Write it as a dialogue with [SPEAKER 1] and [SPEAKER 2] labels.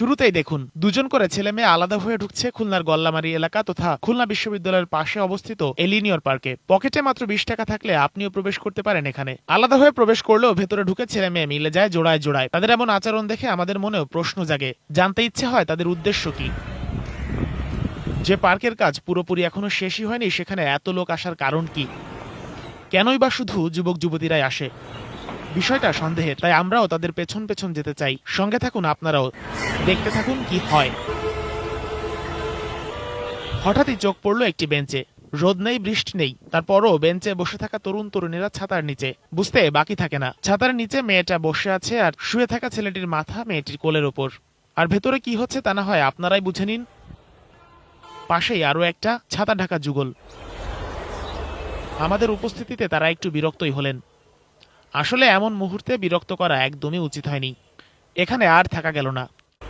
[SPEAKER 1] শুরুতেই দেখুন দুজন করে ছেলে মেয়ে আলাদা হয়ে ঢুকছে খুলনার গল্লামারী এলাকা তথা খুলনা বিশ্ববিদ্যালয়ের পাশে অবস্থিত এলিনিয়র পার্কে। পকেটে মাত্র 20 টাকা থাকলে আপনিও প্রবেশ করতে পারেন এখানে। আলাদা হয়ে প্রবেশ করলেও ভেতরে ঢুকে ছেলে মেয়ে মিলে যায় জোড়ায় জোড়ায়। তাদের এমন আচরণ দেখে আমাদের মনেও প্রশ্ন জাগে, জানতে ইচ্ছে হয় তাদের উদ্দেশ্য কি। যে পার্কের কাজ পুরোপুরি এখনো শেষই হয়নি সেখানে এত লোক আসার কারণ কি? কেনই বা শুধু যুবক যুবতীরাই আসে? বিষয়টা সন্দেহের, তাই আমরাও তাদের পেছন পেছন যেতে চাই। সঙ্গে থাকুন আপনারাও, দেখতে থাকুন কি হয়। হঠাৎই চোখ পড়লো একটি বেঞ্চে। রোদ নেই, বৃষ্টি নেই, তারপরও বেঞ্চে বসে থাকা তরুণ তরুণীরা ছাতার নিচে। বুঝতে বাকি থাকে না, ছাতার নিচে মেয়েটা বসে আছে আর শুয়ে থাকা ছেলেটির মাথা মেয়েটির কোলের ওপর। আর ভেতরে কি হচ্ছে তা না হয় আপনারাই বুঝে নিন। পাশেই আরো একটা ছাতা ঢাকা যুগল। আমাদের উপস্থিতিতে তারা একটু বিরক্তই হলেন। আসলে এমন মুহূর্তে বিরক্ত করা একদমই উচিত হয়নি। এখানে আর থাকা গেল না,